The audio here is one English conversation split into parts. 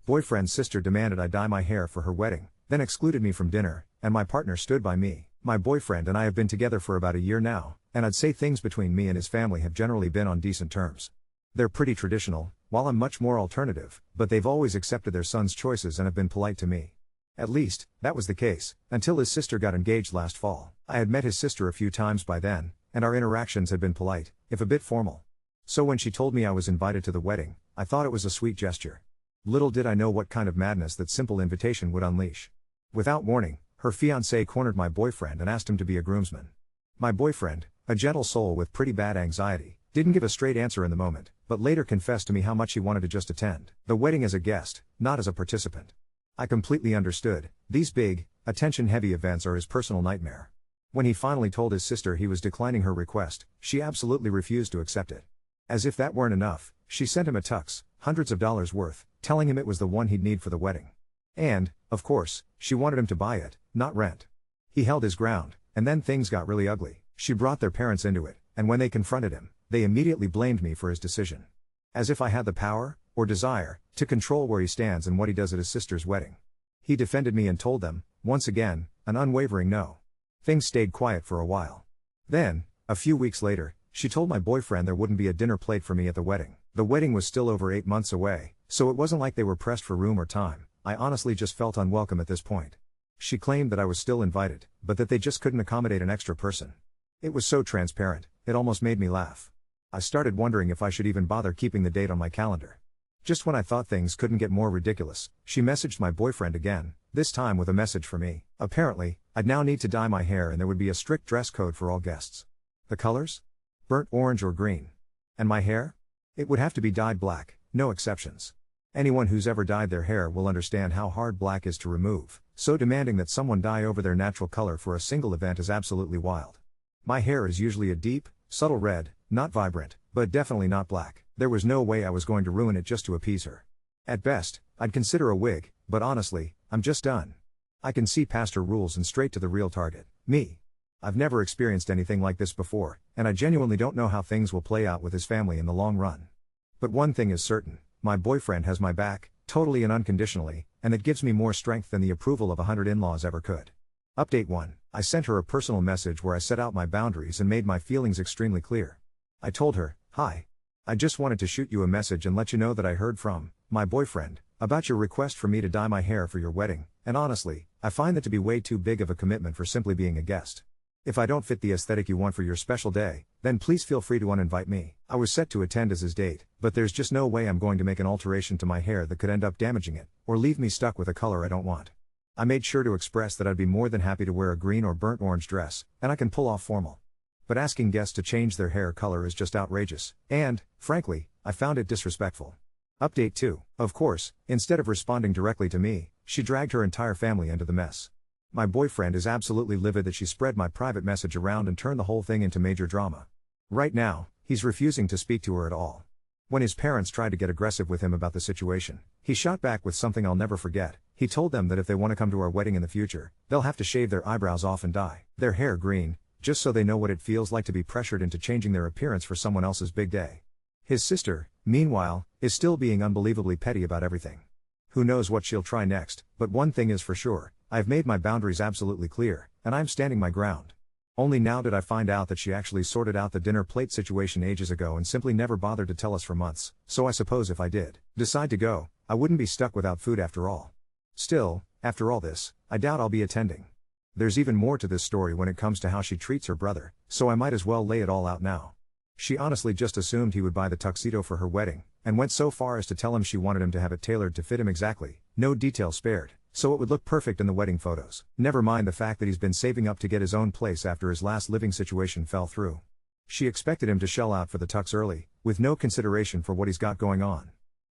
Boyfriend's sister demanded I dye my hair for her wedding, then excluded me from dinner, and my partner stood by me. My boyfriend and I have been together for about a year now, and I'd say things between me and his family have generally been on decent terms. They're pretty traditional, while I'm much more alternative, but they've always accepted their son's choices and have been polite to me. At least, that was the case, until his sister got engaged last fall. I had met his sister a few times by then, and our interactions had been polite, if a bit formal. So when she told me I was invited to the wedding, I thought it was a sweet gesture. Little did I know what kind of madness that simple invitation would unleash. Without warning, her fiancé cornered my boyfriend and asked him to be a groomsman. My boyfriend, a gentle soul with pretty bad anxiety, didn't give a straight answer in the moment, but later confessed to me how much he wanted to just attend the wedding as a guest, not as a participant. I completely understood. These big, attention-heavy events are his personal nightmare. When he finally told his sister he was declining her request, she absolutely refused to accept it. As if that weren't enough, she sent him a tux, hundreds of dollars worth, telling him it was the one he'd need for the wedding. And, of course, she wanted him to buy it, not rent. He held his ground, and then things got really ugly. She brought their parents into it, and when they confronted him, they immediately blamed me for his decision. As if I had the power, or desire, to control where he stands and what he does at his sister's wedding. He defended me and told them, once again, an unwavering no. Things stayed quiet for a while. Then, a few weeks later, she told my boyfriend there wouldn't be a dinner plate for me at the wedding. The wedding was still over 8 months away, so it wasn't like they were pressed for room or time. I honestly just felt unwelcome at this point. She claimed that I was still invited, but that they just couldn't accommodate an extra person. It was so transparent, it almost made me laugh. I started wondering if I should even bother keeping the date on my calendar. Just when I thought things couldn't get more ridiculous, she messaged my boyfriend again, this time with a message for me. Apparently, I'd now need to dye my hair and there would be a strict dress code for all guests. The colors? Burnt orange or green. And my hair? It would have to be dyed black, no exceptions. Anyone who's ever dyed their hair will understand how hard black is to remove, so demanding that someone dye over their natural color for a single event is absolutely wild. My hair is usually a deep, subtle red, not vibrant, but definitely not black. There was no way I was going to ruin it just to appease her. At best, I'd consider a wig, but honestly, I'm just done. I can see past her rules and straight to the real target, me. I've never experienced anything like this before, and I genuinely don't know how things will play out with his family in the long run. But one thing is certain, my boyfriend has my back, totally and unconditionally, and it gives me more strength than the approval of 100 in-laws ever could. Update 1. I sent her a personal message where I set out my boundaries and made my feelings extremely clear. I told her, "Hi. I just wanted to shoot you a message and let you know that I heard from my boyfriend about your request for me to dye my hair for your wedding, and honestly, I find that to be way too big of a commitment for simply being a guest. If I don't fit the aesthetic you want for your special day, then please feel free to uninvite me." I was set to attend as his date, but there's just no way I'm going to make an alteration to my hair that could end up damaging it, or leave me stuck with a color I don't want. I made sure to express that I'd be more than happy to wear a green or burnt orange dress, and I can pull off formal. But asking guests to change their hair color is just outrageous, and, frankly, I found it disrespectful. Update 2. Of course, instead of responding directly to me, she dragged her entire family into the mess. My boyfriend is absolutely livid that she spread my private message around and turned the whole thing into major drama. Right now, he's refusing to speak to her at all. When his parents tried to get aggressive with him about the situation, he shot back with something I'll never forget. He told them that if they want to come to our wedding in the future, they'll have to shave their eyebrows off and dye their hair green, just so they know what it feels like to be pressured into changing their appearance for someone else's big day. His sister, meanwhile, is still being unbelievably petty about everything. Who knows what she'll try next, but one thing is for sure, I've made my boundaries absolutely clear, and I'm standing my ground. Only now did I find out that she actually sorted out the dinner plate situation ages ago and simply never bothered to tell us for months, so I suppose if I did decide to go, I wouldn't be stuck without food after all. Still, after all this, I doubt I'll be attending. There's even more to this story when it comes to how she treats her brother, so I might as well lay it all out now. She honestly just assumed he would buy the tuxedo for her wedding, and went so far as to tell him she wanted him to have it tailored to fit him exactly, no detail spared, so it would look perfect in the wedding photos. Never mind the fact that he's been saving up to get his own place after his last living situation fell through. She expected him to shell out for the tux early, with no consideration for what he's got going on.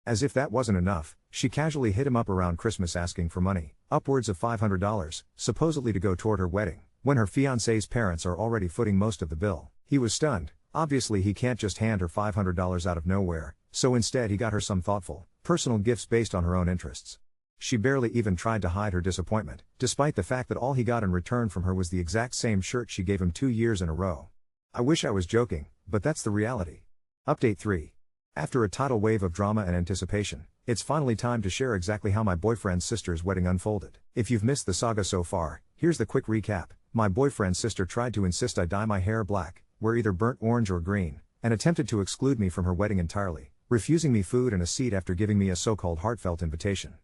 As if that wasn't enough, she casually hit him up around Christmas asking for money, upwards of $500, supposedly to go toward her wedding, when her fiancé's parents are already footing most of the bill. He was stunned. Obviously he can't just hand her $500 out of nowhere, so instead he got her some thoughtful, personal gifts based on her own interests. She barely even tried to hide her disappointment, despite the fact that all he got in return from her was the exact same shirt she gave him 2 years in a row. I wish I was joking, but that's the reality. Update 3. After a tidal wave of drama and anticipation, It's finally time to share exactly how my boyfriend's sister's wedding unfolded. If you've missed the saga so far, here's the quick recap. My boyfriend's sister tried to insist I dye my hair black, wear either burnt orange or green, and attempted to exclude me from her wedding entirely, refusing me food and a seat after giving me a so-called heartfelt invitation.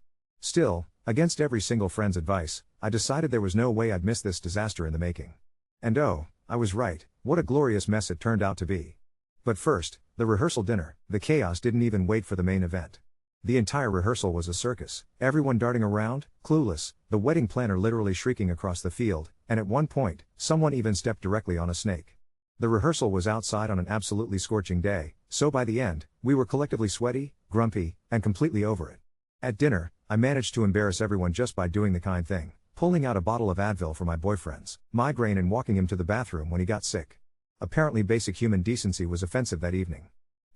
Still, against every single friend's advice, I decided there was no way I'd miss this disaster in the making. And oh, I was right, what a glorious mess it turned out to be. But first, the rehearsal dinner. The chaos didn't even wait for the main event. The entire rehearsal was a circus, everyone darting around, clueless, the wedding planner literally shrieking across the field, and at one point, someone even stepped directly on a snake. The rehearsal was outside on an absolutely scorching day, so by the end, we were collectively sweaty, grumpy, and completely over it. At dinner, I managed to embarrass everyone just by doing the kind thing, pulling out a bottle of Advil for my boyfriend's migraine and walking him to the bathroom when he got sick. Apparently basic human decency was offensive that evening.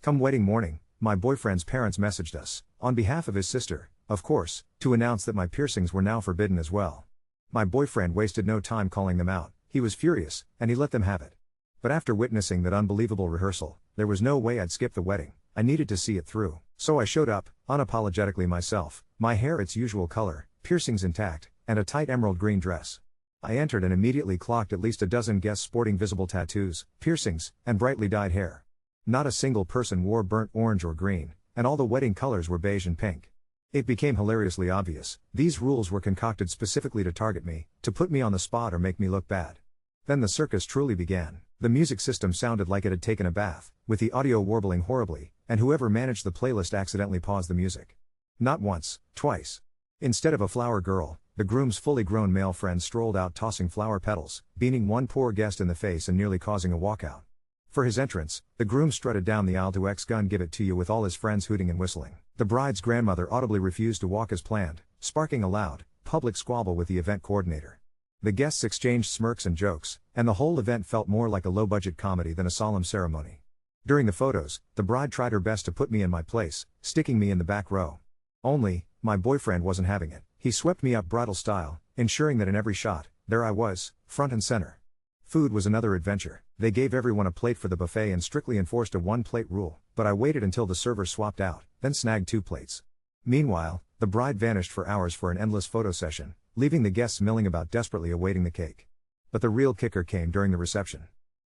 Come wedding morning, my boyfriend's parents messaged us, on behalf of his sister, of course, to announce that my piercings were now forbidden as well. My boyfriend wasted no time calling them out, he was furious, and he let them have it. But after witnessing that unbelievable rehearsal, there was no way I'd skip the wedding, I needed to see it through, so I showed up, unapologetically myself, my hair its usual color, piercings intact, and a tight emerald green dress. I entered and immediately clocked at least a dozen guests sporting visible tattoos, piercings, and brightly dyed hair. Not a single person wore burnt orange or green, and all the wedding colors were beige and pink. It became hilariously obvious, these rules were concocted specifically to target me, to put me on the spot or make me look bad. Then the circus truly began. The music system sounded like it had taken a bath, with the audio warbling horribly, and whoever managed the playlist accidentally paused the music. Not once, twice. Instead of a flower girl, the groom's fully grown male friend strolled out tossing flower petals, beating one poor guest in the face and nearly causing a walkout. For his entrance, the groom strutted down the aisle to X-Gun Give It To You with all his friends hooting and whistling. The bride's grandmother audibly refused to walk as planned, sparking a loud, public squabble with the event coordinator. The guests exchanged smirks and jokes, and the whole event felt more like a low-budget comedy than a solemn ceremony. During the photos, the bride tried her best to put me in my place, sticking me in the back row. Only, my boyfriend wasn't having it. He swept me up bridal style, ensuring that in every shot, there I was, front and center. Food was another adventure. They gave everyone a plate for the buffet and strictly enforced a one-plate rule, but I waited until the server swapped out, then snagged 2 plates. Meanwhile, the bride vanished for hours for an endless photo session, leaving the guests milling about desperately awaiting the cake. But the real kicker came during the reception.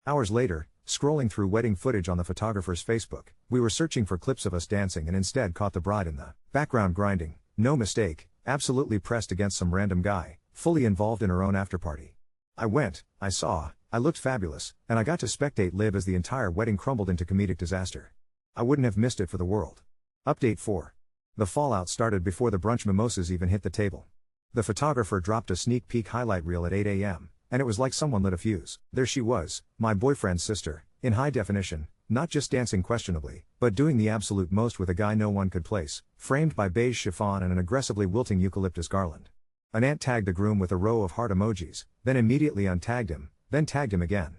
Hours later, scrolling through wedding footage on the photographer's Facebook, we were searching for clips of us dancing and instead caught the bride in the background grinding, no mistake, absolutely pressed against some random guy, fully involved in her own afterparty. I went, I saw, I looked fabulous, and I got to spectate live as the entire wedding crumbled into comedic disaster. I wouldn't have missed it for the world. Update 4. The fallout started before the brunch mimosas even hit the table. The photographer dropped a sneak peek highlight reel at 8 a.m., and it was like someone lit a fuse. There she was, my boyfriend's sister, in high definition, not just dancing questionably, but doing the absolute most with a guy no one could place, framed by beige chiffon and an aggressively wilting eucalyptus garland. An aunt tagged the groom with a row of heart emojis, then immediately untagged him, then tagged him again.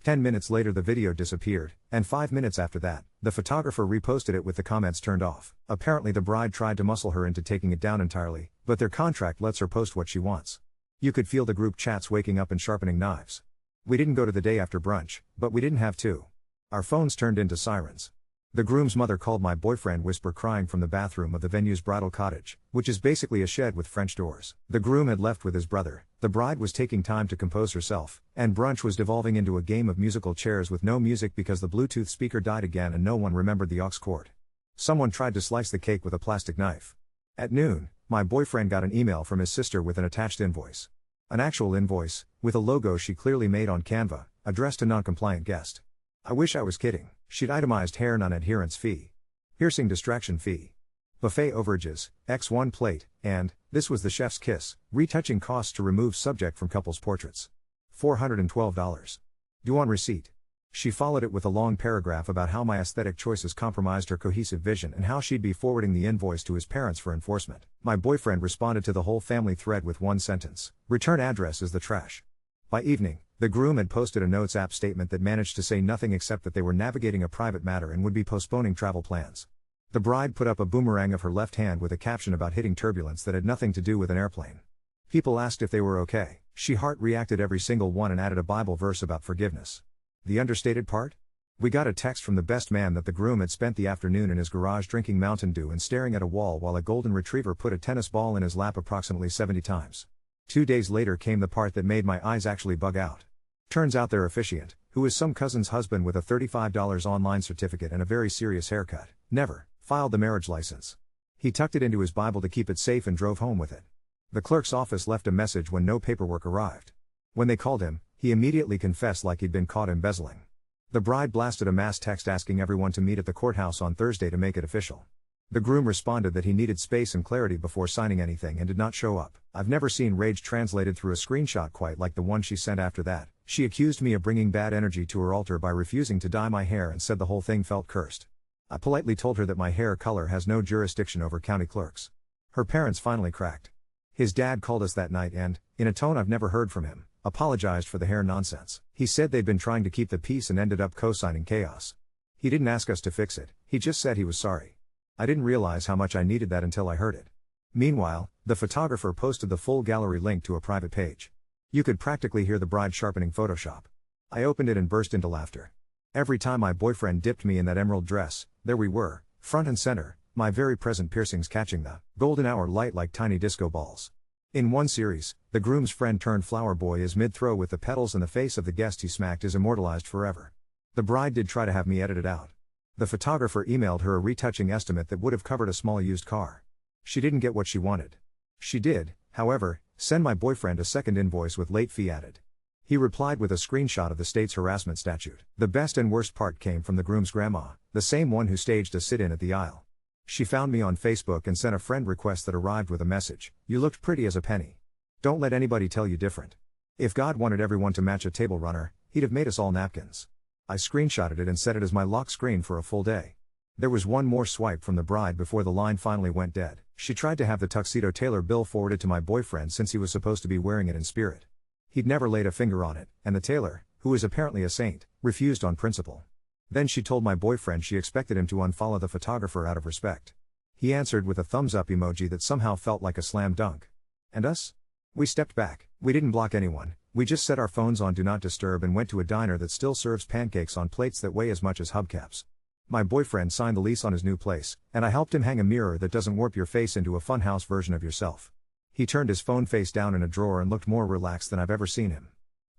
10 minutes later the video disappeared, and 5 minutes after that, the photographer reposted it with the comments turned off. Apparently the bride tried to muscle her into taking it down entirely, but their contract lets her post what she wants. You could feel the group chats waking up and sharpening knives. We didn't go to the day after brunch, but we didn't have to. Our phones turned into sirens. The groom's mother called my boyfriend whisper crying from the bathroom of the venue's bridal cottage, which is basically a shed with French doors. The groom had left with his brother, the bride was taking time to compose herself, and brunch was devolving into a game of musical chairs with no music because the Bluetooth speaker died again and no one remembered the aux cord. Someone tried to slice the cake with a plastic knife. At noon, my boyfriend got an email from his sister with an attached invoice. An actual invoice, with a logo she clearly made on Canva, addressed to non-compliant guest. I wish I was kidding. She'd itemized hair non-adherence fee, piercing distraction fee, buffet overages, X1 plate, and, this was the chef's kiss, retouching costs to remove subject from couple's portraits. $412. Due on receipt. She followed it with a long paragraph about how my aesthetic choices compromised her cohesive vision and how she'd be forwarding the invoice to his parents for enforcement. My boyfriend responded to the whole family thread with one sentence: return address is the trash. By evening, the groom had posted a Notes app statement that managed to say nothing except that they were navigating a private matter and would be postponing travel plans. The bride put up a boomerang of her left hand with a caption about hitting turbulence that had nothing to do with an airplane. People asked if they were okay. She heart reacted every single one and added a Bible verse about forgiveness. The understated part? We got a text from the best man that the groom had spent the afternoon in his garage drinking Mountain Dew and staring at a wall while a golden retriever put a tennis ball in his lap approximately 70 times. 2 days later came the part that made my eyes actually bug out. Turns out their officiant, who is some cousin's husband with a $35 online certificate and a very serious haircut, never filed the marriage license. He tucked it into his Bible to keep it safe and drove home with it. The clerk's office left a message when no paperwork arrived. When they called him, he immediately confessed like he'd been caught embezzling. The bride blasted a mass text asking everyone to meet at the courthouse on Thursday to make it official. The groom responded that he needed space and clarity before signing anything and did not show up. I've never seen rage translated through a screenshot quite like the one she sent after that. She accused me of bringing bad energy to her altar by refusing to dye my hair and said the whole thing felt cursed. I politely told her that my hair color has no jurisdiction over county clerks. Her parents finally cracked. His dad called us that night and, in a tone I've never heard from him, apologized for the hair nonsense. He said they'd been trying to keep the peace and ended up co-signing chaos. He didn't ask us to fix it, he just said he was sorry. I didn't realize how much I needed that until I heard it. Meanwhile, the photographer posted the full gallery link to a private page. You could practically hear the bride sharpening Photoshop. I opened it and burst into laughter. Every time my boyfriend dipped me in that emerald dress, there we were, front and center, my very present piercings catching the golden hour light like tiny disco balls. In one series, the groom's friend turned flower boy is mid-throw with the petals and the face of the guest he smacked is immortalized forever. The bride did try to have me edit it out. The photographer emailed her a retouching estimate that would have covered a small used car. She didn't get what she wanted. She did, however, send my boyfriend a second invoice with late fee added. He replied with a screenshot of the state's harassment statute. The best and worst part came from the groom's grandma, the same one who staged a sit-in at the aisle. She found me on Facebook and sent a friend request that arrived with a message. You looked pretty as a penny. Don't let anybody tell you different. If God wanted everyone to match a table runner, he'd have made us all napkins. I screenshotted it and set it as my lock screen for a full day. There was one more swipe from the bride before the line finally went dead. She tried to have the tuxedo tailor bill forwarded to my boyfriend since he was supposed to be wearing it in spirit. He'd never laid a finger on it, and the tailor, who is apparently a saint, refused on principle. Then she told my boyfriend she expected him to unfollow the photographer out of respect. He answered with a thumbs up emoji that somehow felt like a slam dunk. And us? We stepped back. We didn't block anyone, we just set our phones on Do Not Disturb and went to a diner that still serves pancakes on plates that weigh as much as hubcaps. My boyfriend signed the lease on his new place, and I helped him hang a mirror that doesn't warp your face into a funhouse version of yourself. He turned his phone face down in a drawer and looked more relaxed than I've ever seen him.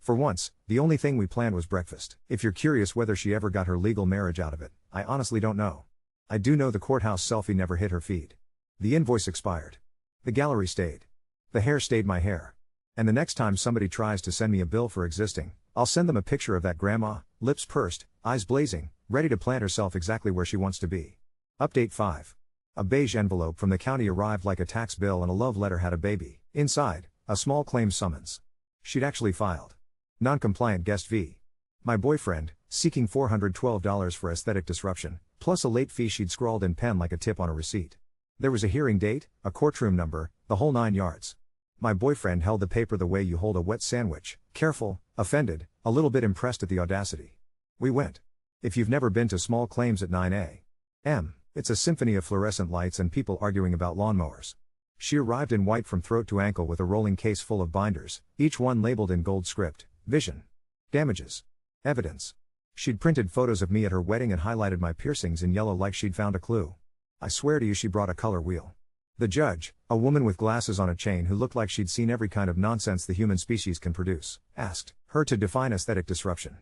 For once, the only thing we planned was breakfast. If you're curious whether she ever got her legal marriage out of it, I honestly don't know. I do know the courthouse selfie never hit her feed. The invoice expired. The gallery stayed. The hair stayed my hair. And the next time somebody tries to send me a bill for existing, I'll send them a picture of that grandma, lips pursed, eyes blazing, ready to plant herself exactly where she wants to be. Update 5. A beige envelope from the county arrived like a tax bill and a love letter had a baby. Inside, a small claims summons. She'd actually filed. Non-compliant guest v. My boyfriend, seeking $412 for aesthetic disruption, plus a late fee she'd scrawled in pen like a tip on a receipt. There was a hearing date, a courtroom number, the whole 9 yards. My boyfriend held the paper the way you hold a wet sandwich, careful, offended, a little bit impressed at the audacity. We went. If you've never been to small claims at 9 a.m., it's a symphony of fluorescent lights and people arguing about lawnmowers. She arrived in white from throat to ankle with a rolling case full of binders, each one labeled in gold script. Vision. Damages. Evidence. She'd printed photos of me at her wedding and highlighted my piercings in yellow like she'd found a clue. I swear to you she brought a color wheel. The judge, a woman with glasses on a chain who looked like she'd seen every kind of nonsense the human species can produce, asked her to define aesthetic disruption.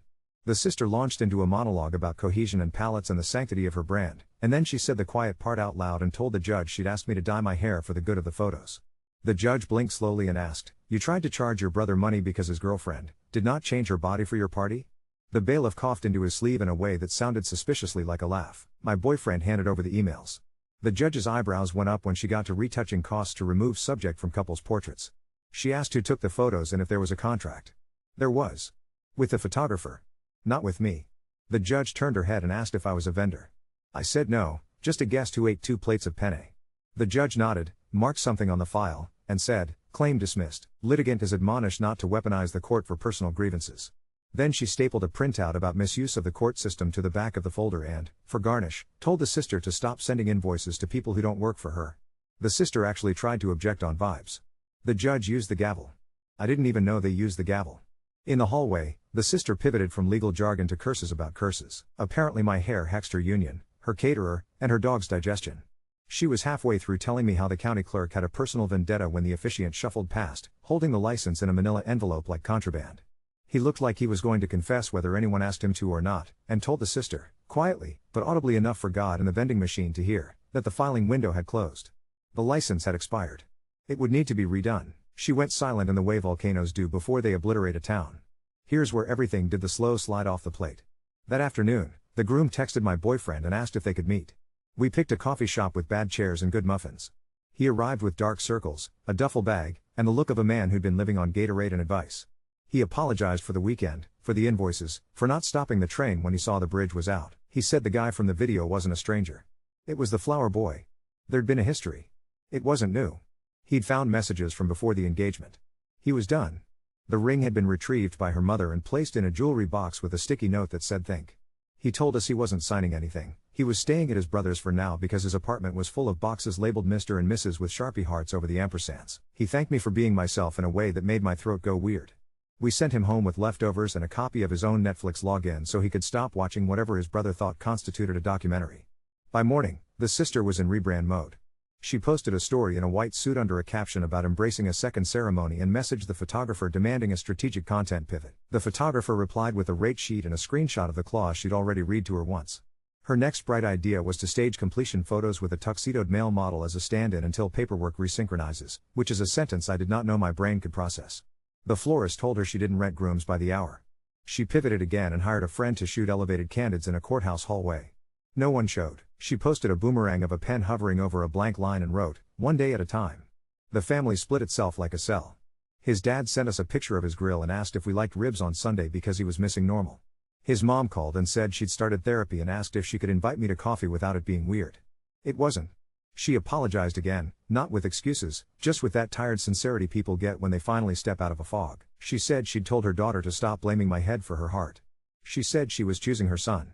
The sister launched into a monologue about cohesion and palettes and the sanctity of her brand, and then she said the quiet part out loud and told the judge she'd asked me to dye my hair for the good of the photos. The judge blinked slowly and asked, "You tried to charge your brother money because his girlfriend did not change her body for your party?" The bailiff coughed into his sleeve in a way that sounded suspiciously like a laugh. My boyfriend handed over the emails. The judge's eyebrows went up when she got to retouching costs to remove subject from couples' portraits. She asked who took the photos and if there was a contract. There was. With the photographer. Not with me. The judge turned her head and asked if I was a vendor. I said no, just a guest who ate 2 plates of penne. The judge nodded, marked something on the file, and said, "Claim dismissed. Litigant is admonished not to weaponize the court for personal grievances." Then she stapled a printout about misuse of the court system to the back of the folder and, for garnish, told the sister to stop sending invoices to people who don't work for her. The sister actually tried to object on vibes. The judge used the gavel. I didn't even know they used the gavel. In the hallway, The sister pivoted from legal jargon to curses about curses. Apparently my hair hexed her union, her caterer, and her dog's digestion. She was halfway through telling me how the county clerk had a personal vendetta when the officiant shuffled past, holding the license in a manila envelope like contraband. He looked like he was going to confess whether anyone asked him to or not, and told the sister, quietly, but audibly enough for God and the vending machine to hear, that the filing window had closed. The license had expired. It would need to be redone. She went silent in the way volcanoes do before they obliterate a town. Here's where everything did the slow slide off the plate. That afternoon, the groom texted my boyfriend and asked if they could meet. We picked a coffee shop with bad chairs and good muffins. He arrived with dark circles, a duffel bag, and the look of a man who'd been living on Gatorade and advice. He apologized for the weekend, for the invoices, for not stopping the train when he saw the bridge was out. He said the guy from the video wasn't a stranger. It was the flower boy. There'd been a history. It wasn't new. He'd found messages from before the engagement. He was done. The ring had been retrieved by her mother and placed in a jewelry box with a sticky note that said think. He told us he wasn't signing anything. He was staying at his brother's for now because his apartment was full of boxes labeled Mr. and Mrs. with Sharpie hearts over the ampersands. He thanked me for being myself in a way that made my throat go weird. We sent him home with leftovers and a copy of his own Netflix login so he could stop watching whatever his brother thought constituted a documentary. By morning, the sister was in rebrand mode. She posted a story in a white suit under a caption about embracing a second ceremony and messaged the photographer demanding a strategic content pivot. The photographer replied with a rate sheet and a screenshot of the clause she'd already read to her once. Her next bright idea was to stage completion photos with a tuxedoed male model as a stand-in until paperwork resynchronizes, which is a sentence I did not know my brain could process. The florist told her she didn't rent grooms by the hour. She pivoted again and hired a friend to shoot elevated candids in a courthouse hallway. No one showed. She posted a boomerang of a pen hovering over a blank line and wrote, "One day at a time." The family split itself like a cell. His dad sent us a picture of his grill and asked if we liked ribs on Sunday because he was missing normal. His mom called and said she'd started therapy and asked if she could invite me to coffee without it being weird. It wasn't. She apologized again, not with excuses, just with that tired sincerity people get when they finally step out of a fog. She said she'd told her daughter to stop blaming my head for her heart. She said she was choosing her son.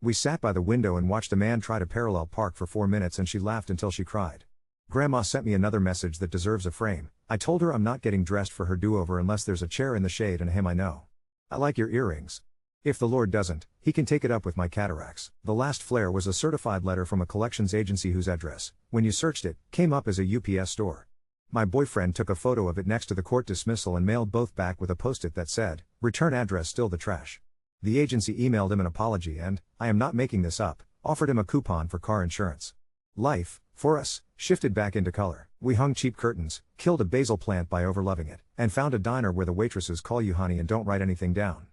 We sat by the window and watched a man try to parallel park for 4 minutes and she laughed until she cried. Grandma sent me another message that deserves a frame. I told her I'm not getting dressed for her do-over unless there's a chair in the shade and a him I know. I like your earrings. If the Lord doesn't, he can take it up with my cataracts. The last flare was a certified letter from a collections agency whose address, when you searched it, came up as a UPS store. My boyfriend took a photo of it next to the court dismissal and mailed both back with a post-it that said, "Return address still the trash." The agency emailed him an apology and, I am not making this up, offered him a coupon for car insurance. Life, for us, shifted back into color. We hung cheap curtains, killed a basil plant by overloving it, and found a diner where the waitresses call you honey and don't write anything down.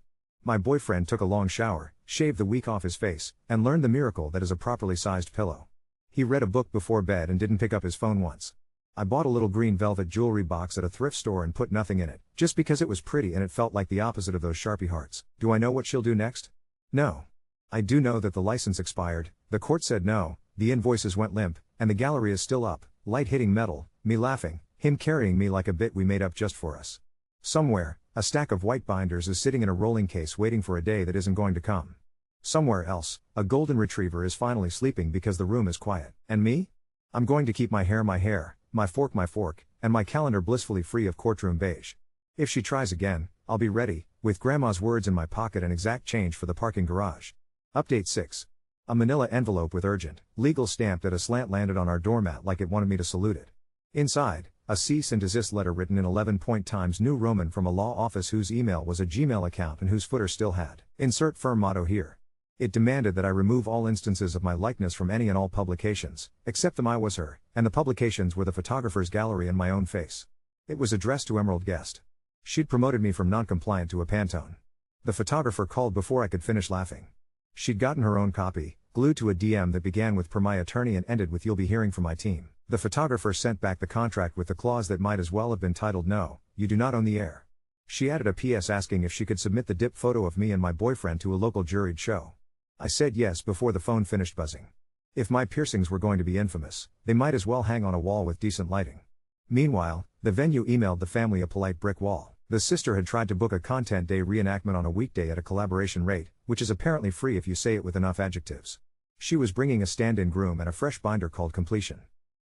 My boyfriend took a long shower, shaved the week off his face, and learned the miracle that is a properly sized pillow. He read a book before bed and didn't pick up his phone once. I bought a little green velvet jewelry box at a thrift store and put nothing in it, just because it was pretty and it felt like the opposite of those Sharpie hearts. Do I know what she'll do next? No. I do know that the license expired, the court said no, the invoices went limp, and the gallery is still up, light hitting metal, me laughing, him carrying me like a bit we made up just for us. Somewhere, a stack of white binders is sitting in a rolling case waiting for a day that isn't going to come. Somewhere else, a golden retriever is finally sleeping because the room is quiet. And me? I'm going to keep my hair, my fork, and my calendar blissfully free of courtroom beige. If she tries again, I'll be ready, with grandma's words in my pocket and exact change for the parking garage. Update 6. A manila envelope with urgent, legal stamped at a slant landed on our doormat like it wanted me to salute it. Inside, a cease and desist letter written in 11-point Times New Roman from a law office whose email was a Gmail account and whose footer still had, insert firm motto here. It demanded that I remove all instances of my likeness from any and all publications, except them I was her, and the publications were the photographer's gallery and my own face. It was addressed to Emerald Guest. She'd promoted me from non-compliant to a Pantone. The photographer called before I could finish laughing. She'd gotten her own copy, glued to a DM that began with "per my attorney" and ended with "you'll be hearing from my team." The photographer sent back the contract with the clause that might as well have been titled "No, you do not own the air." She added a PS asking if she could submit the dip photo of me and my boyfriend to a local juried show. I said yes before the phone finished buzzing. If my piercings were going to be infamous, they might as well hang on a wall with decent lighting. Meanwhile, the venue emailed the family a polite brick wall. The sister had tried to book a content day reenactment on a weekday at a collaboration rate, which is apparently free if you say it with enough adjectives. She was bringing a stand-in groom and a fresh binder called Completion.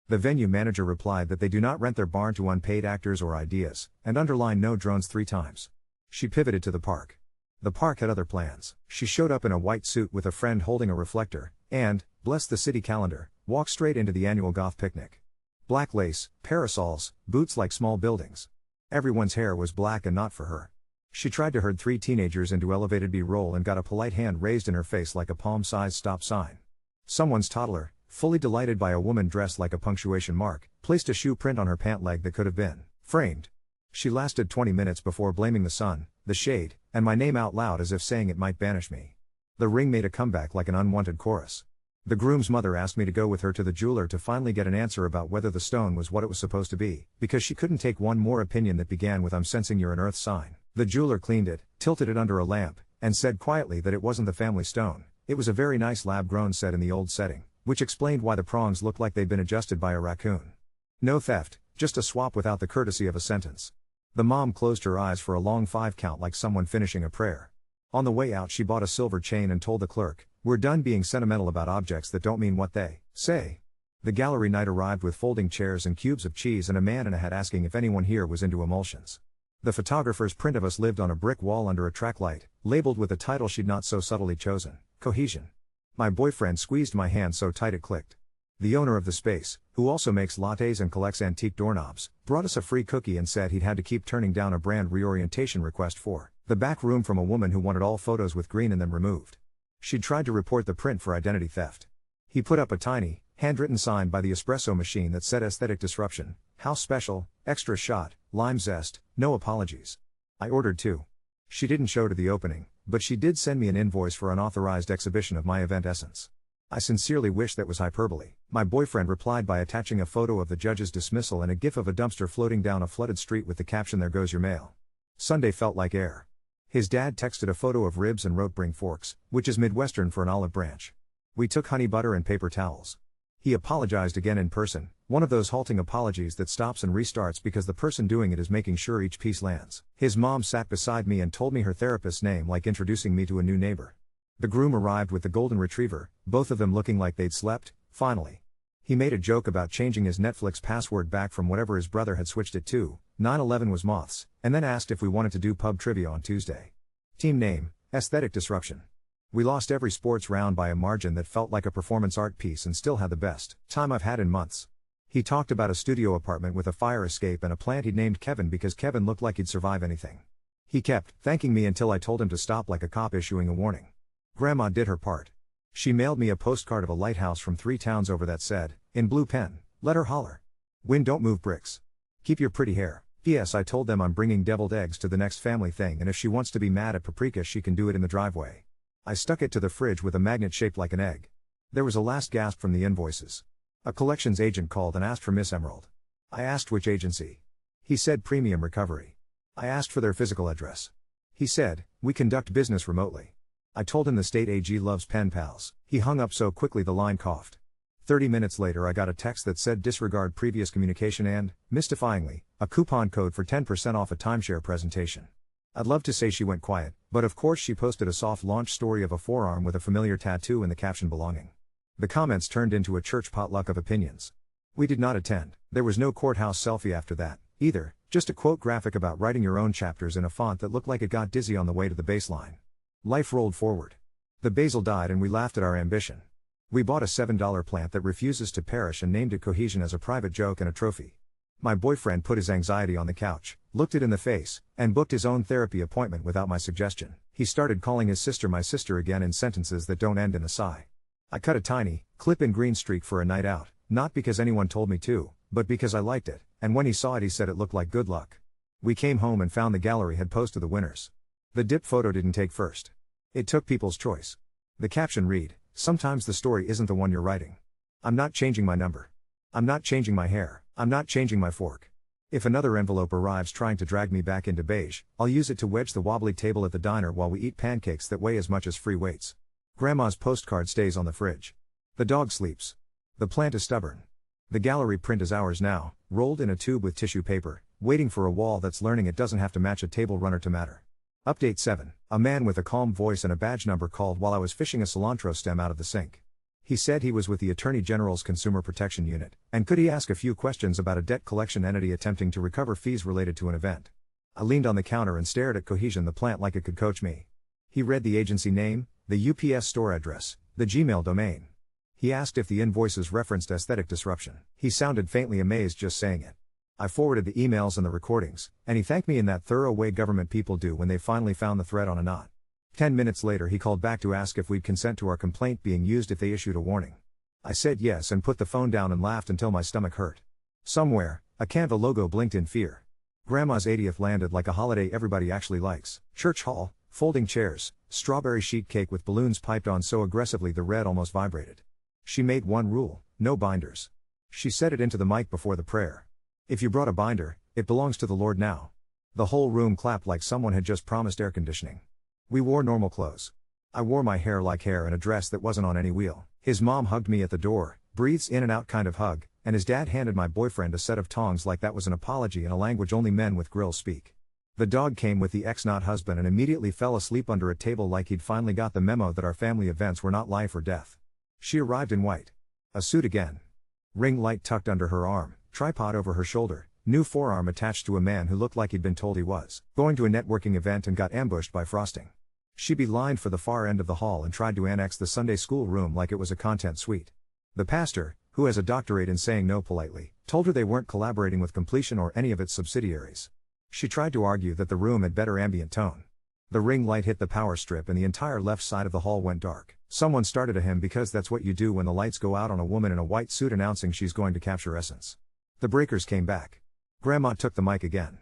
The venue manager replied that they do not rent their barn to unpaid actors or ideas, and underlined no drones 3 times. She pivoted to the park. The park had other plans. She showed up in a white suit with a friend holding a reflector, and, bless the city calendar, walked straight into the annual goth picnic. Black lace, parasols, boots like small buildings. Everyone's hair was black and not for her. She tried to herd 3 teenagers into elevated B-roll and got a polite hand raised in her face like a palm-sized stop sign. Someone's toddler, fully delighted by a woman dressed like a punctuation mark, placed a shoe print on her pant leg that could have been framed. She lasted 20 minutes before blaming the sun, the shade, and my name out loud as if saying it might banish me. The ring made a comeback like an unwanted chorus. The groom's mother asked me to go with her to the jeweler to finally get an answer about whether the stone was what it was supposed to be, because she couldn't take one more opinion that began with "I'm sensing you're an earth sign." The jeweler cleaned it, tilted it under a lamp, and said quietly that it wasn't the family stone. It was a very nice lab-grown set in the old setting, which explained why the prongs looked like they'd been adjusted by a raccoon. No theft, just a swap without the courtesy of a sentence. The mom closed her eyes for a long 5 count like someone finishing a prayer. On the way out she bought a silver chain and told the clerk, "We're done being sentimental about objects that don't mean what they say." The gallery night arrived with folding chairs and cubes of cheese and a man in a hat asking if anyone here was into emulsions. The photographer's print of us lived on a brick wall under a track light, labeled with a title she'd not so subtly chosen, Cohesion. My boyfriend squeezed my hand so tight it clicked. The owner of the space, who also makes lattes and collects antique doorknobs, brought us a free cookie and said he'd had to keep turning down a brand reorientation request for the back room from a woman who wanted all photos with green and them removed. She'd tried to report the print for identity theft. He put up a tiny, handwritten sign by the espresso machine that said "Aesthetic Disruption, House Special, Extra Shot, Lime Zest, no apologies." I ordered 2. She didn't show to the opening, but she did send me an invoice for unauthorized exhibition of my event essence. I sincerely wish that was hyperbole. My boyfriend replied by attaching a photo of the judge's dismissal and a gif of a dumpster floating down a flooded street with the caption "There goes your mail." Sunday felt like air. His dad texted a photo of ribs and wrote "Bring forks," which is Midwestern for an olive branch. We took honey butter and paper towels. He apologized again in person, one of those halting apologies that stops and restarts because the person doing it is making sure each piece lands. His mom sat beside me and told me her therapist's name like introducing me to a new neighbor. The groom arrived with the golden retriever, both of them looking like they'd slept, finally. He made a joke about changing his Netflix password back from whatever his brother had switched it to, 9/11 was moths, and then asked if we wanted to do pub trivia on Tuesday. Team name, Aesthetic Disruption. We lost every sports round by a margin that felt like a performance art piece and still had the best time I've had in months. He talked about a studio apartment with a fire escape and a plant he'd named Kevin because Kevin looked like he'd survive anything. He kept thanking me until I told him to stop like a cop issuing a warning. Grandma did her part. She mailed me a postcard of a lighthouse from 3 towns over that said, in blue pen, "Let her holler. Wind don't move bricks. Keep your pretty hair." P.S. I told them I'm bringing deviled eggs to the next family thing and if she wants to be mad at paprika she can do it in the driveway. I stuck it to the fridge with a magnet shaped like an egg. There was a last gasp from the invoices. A collections agent called and asked for Miss Emerald. I asked which agency. He said Premium Recovery. I asked for their physical address. He said, "We conduct business remotely." I told him the state AG loves pen pals. He hung up so quickly the line coughed. 30 minutes later I got a text that said disregard previous communication and, mystifyingly, a coupon code for 10% off a timeshare presentation. I'd love to say she went quiet, but of course she posted a soft launch story of a forearm with a familiar tattoo in the caption "Belonging." The comments turned into a church potluck of opinions. We did not attend. There was no courthouse selfie after that, either, just a quote graphic about writing your own chapters in a font that looked like it got dizzy on the way to the baseline. Life rolled forward. The basil died and we laughed at our ambition. We bought a $7 plant that refuses to perish and named it Cohesion as a private joke and a trophy. My boyfriend put his anxiety on the couch, looked it in the face, and booked his own therapy appointment without my suggestion. He started calling his sister my sister again in sentences that don't end in a sigh. I cut a tiny, clip-in green streak for a night out, not because anyone told me to, but because I liked it, and when he saw it he said it looked like good luck. We came home and found the gallery had posted the winners. The dip photo didn't take first. It took people's choice. The caption read, "Sometimes the story isn't the one you're writing. I'm not changing my number. I'm not changing my hair. I'm not changing my fork. If another envelope arrives trying to drag me back into beige, I'll use it to wedge the wobbly table at the diner while we eat pancakes that weigh as much as free weights. Grandma's postcard stays on the fridge. The dog sleeps. The plant is stubborn. The gallery print is ours now, rolled in a tube with tissue paper, waiting for a wall that's learning it doesn't have to match a table runner to matter." Update 7. A man with a calm voice and a badge number called while I was fishing a cilantro stem out of the sink. He said he was with the Attorney General's Consumer Protection Unit, and could he ask a few questions about a debt collection entity attempting to recover fees related to an event. I leaned on the counter and stared at Cohesion the plant like it could coach me. He read the agency name, the UPS store address, the Gmail domain. He asked if the invoices referenced aesthetic disruption. He sounded faintly amazed just saying it. I forwarded the emails and the recordings, and he thanked me in that thorough way government people do when they finally found the thread on a knot. 10 minutes later he called back to ask if we'd consent to our complaint being used if they issued a warning. I said yes and put the phone down and laughed until my stomach hurt. Somewhere, a Canva logo blinked in fear. Grandma's 80th landed like a holiday everybody actually likes. Church hall, folding chairs, strawberry sheet cake with balloons piped on so aggressively the red almost vibrated. She made one rule: no binders. She said it into the mic before the prayer. If you brought a binder, it belongs to the Lord now. The whole room clapped like someone had just promised air conditioning. We wore normal clothes. I wore my hair like hair and a dress that wasn't on any wheel. His mom hugged me at the door, breathes in and out kind of hug, and his dad handed my boyfriend a set of tongs like that was an apology in a language only men with grills speak. The dog came with the ex-not husband and immediately fell asleep under a table like he'd finally got the memo that our family events were not life or death. She arrived in white. A suit again. Ring light tucked under her arm, tripod over her shoulder, new forearm attached to a man who looked like he'd been told he was going to a networking event and got ambushed by frosting. She beelined for the far end of the hall and tried to annex the Sunday school room like it was a content suite. The pastor, who has a doctorate in saying no politely, told her they weren't collaborating with Completion or any of its subsidiaries. She tried to argue that the room had better ambient tone. The ring light hit the power strip and the entire left side of the hall went dark. Someone started a hymn because that's what you do when the lights go out on a woman in a white suit announcing she's going to capture essence. The breakers came back. Grandma took the mic again.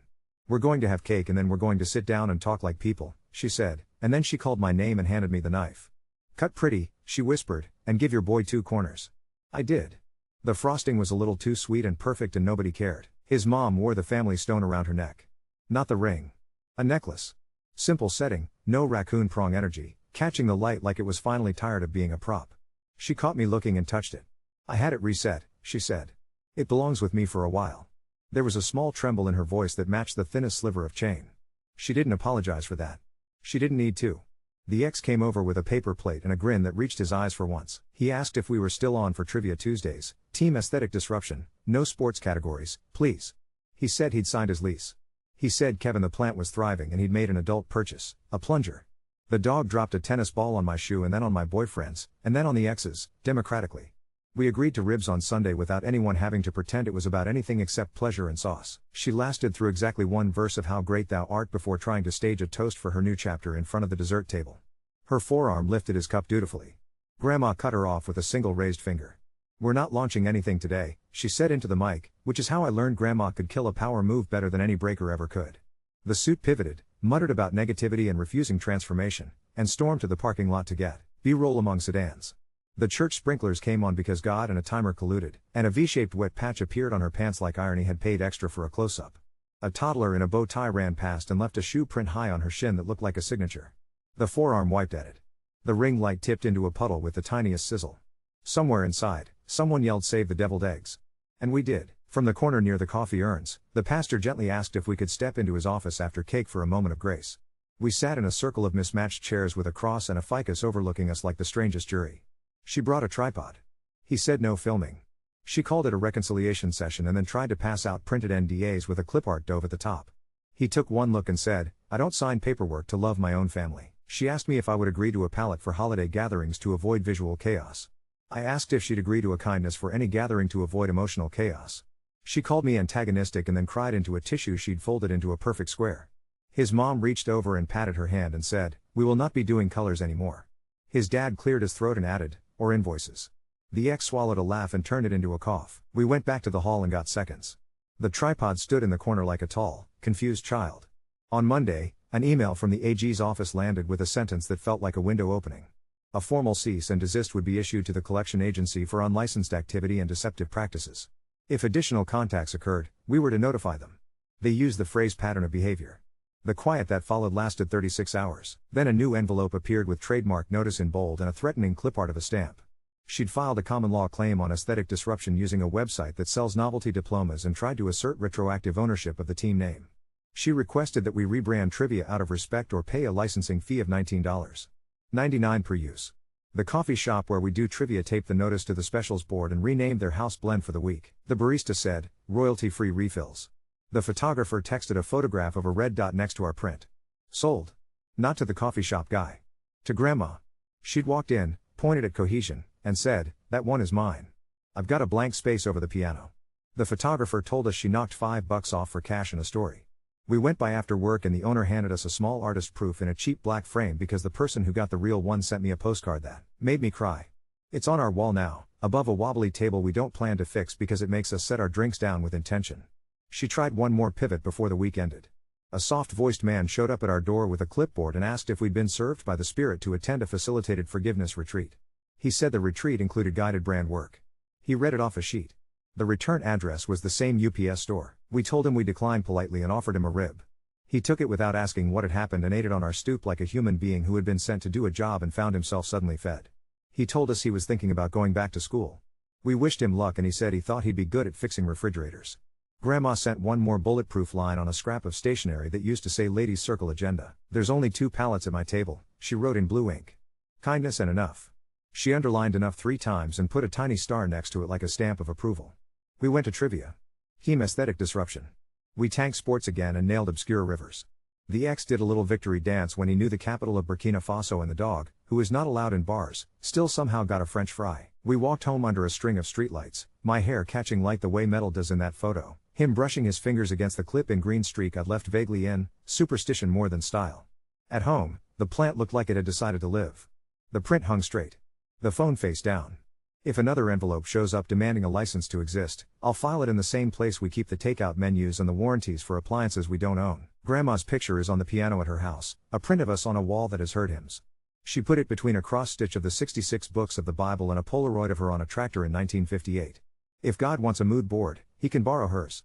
"We're going to have cake and then we're going to sit down and talk like people," she said, and then she called my name and handed me the knife. "Cut pretty," she whispered, "and give your boy 2 corners." I did. The frosting was a little too sweet and perfect and nobody cared. His mom wore the family stone around her neck. Not the ring. A necklace. Simple setting, no raccoon prong energy, catching the light like it was finally tired of being a prop. She caught me looking and touched it. "I had it reset," she said. "It belongs with me for a while." There was a small tremble in her voice that matched the thinnest sliver of chain. She didn't apologize for that. She didn't need to. The ex came over with a paper plate and a grin that reached his eyes for once. He asked if we were still on for Trivia Tuesdays. Team Aesthetic Disruption, no sports categories, please. He said he'd signed his lease. He said Kevin the plant was thriving and he'd made an adult purchase, a plunger. The dog dropped a tennis ball on my shoe and then on my boyfriend's, and then on the ex's, democratically. We agreed to ribs on Sunday without anyone having to pretend it was about anything except pleasure and sauce. She lasted through exactly one verse of How Great Thou Art before trying to stage a toast for her new chapter in front of the dessert table. Her forearm lifted his cup dutifully. Grandma cut her off with a single raised finger. "We're not launching anything today," she said into the mic, which is how I learned Grandma could kill a power move better than any breaker ever could. The suit pivoted, muttered about negativity and refusing transformation, and stormed to the parking lot to get B-roll among sedans. The church sprinklers came on because God and a timer colluded, and a V-shaped wet patch appeared on her pants like irony had paid extra for a close-up. A toddler in a bow tie ran past and left a shoe print high on her shin that looked like a signature. The forearm wiped at it. The ring light tipped into a puddle with the tiniest sizzle. Somewhere inside, someone yelled, "Save the deviled eggs." And we did. From the corner near the coffee urns, the pastor gently asked if we could step into his office after cake for a moment of grace. We sat in a circle of mismatched chairs with a cross and a ficus overlooking us like the strangest jury. She brought a tripod. He said no filming. She called it a reconciliation session and then tried to pass out printed NDAs with a clip art dove at the top. He took one look and said, "I don't sign paperwork to love my own family." She asked me if I would agree to a pallet for holiday gatherings to avoid visual chaos. I asked if she'd agree to a kindness for any gathering to avoid emotional chaos. She called me antagonistic and then cried into a tissue she'd folded into a perfect square. His mom reached over and patted her hand and said, "We will not be doing colors anymore." His dad cleared his throat and added, "Or invoices." The ex swallowed a laugh and turned it into a cough. We went back to the hall and got seconds. The tripod stood in the corner like a tall, confused child. On Monday, an email from the AG's office landed with a sentence that felt like a window opening. A formal cease and desist would be issued to the collection agency for unlicensed activity and deceptive practices. If additional contacts occurred, we were to notify them. They used the phrase pattern of behavior. The quiet that followed lasted 36 hours. Then a new envelope appeared with trademark notice in bold and a threatening clip art of a stamp. She'd filed a common law claim on aesthetic disruption using a website that sells novelty diplomas and tried to assert retroactive ownership of the team name. She requested that we rebrand Trivia out of respect or pay a licensing fee of $19.99 per use. The coffee shop where we do trivia taped the notice to the specials board and renamed their house blend for the week. The barista said, "Royalty-free refills." The photographer texted a photograph of a red dot next to our print. "Sold." Not to the coffee shop guy. To Grandma. She'd walked in, pointed at Cohesion, and said, "That one is mine. I've got a blank space over the piano." The photographer told us she knocked $5 off for cash and a story. We went by after work and the owner handed us a small artist proof in a cheap black frame because the person who got the real one sent me a postcard that made me cry. It's on our wall now, above a wobbly table we don't plan to fix because it makes us set our drinks down with intention. She tried one more pivot before the week ended. A soft-voiced man showed up at our door with a clipboard and asked if we'd been served by the Spirit to attend a facilitated forgiveness retreat. He said the retreat included guided brand work. He read it off a sheet. The return address was the same UPS store. We told him we declined politely and offered him a rib. He took it without asking what had happened and ate it on our stoop like a human being who had been sent to do a job and found himself suddenly fed. He told us he was thinking about going back to school. We wished him luck and he said he thought he'd be good at fixing refrigerators. Grandma sent one more bulletproof line on a scrap of stationery that used to say Ladies Circle Agenda. "There's only 2 pallets at my table," she wrote in blue ink. Kindness and enough. She underlined enough 3 times and put a tiny star next to it like a stamp of approval. We went to trivia. Heme aesthetic disruption. We tanked sports again and nailed obscure rivers. The ex did a little victory dance when he knew the capital of Burkina Faso and the dog, who is not allowed in bars, still somehow got a French fry. We walked home under a string of streetlights, my hair catching light the way metal does in that photo, him brushing his fingers against the clip-in green streak I'd left vaguely in, superstition more than style. At home, the plant looked like it had decided to live. The print hung straight. The phone face down. If another envelope shows up demanding a license to exist, I'll file it in the same place we keep the takeout menus and the warranties for appliances we don't own. Grandma's picture is on the piano at her house, a print of us on a wall that has heard hymns. She put it between a cross-stitch of the 66 books of the Bible and a Polaroid of her on a tractor in 1958. If God wants a mood board, he can borrow hers.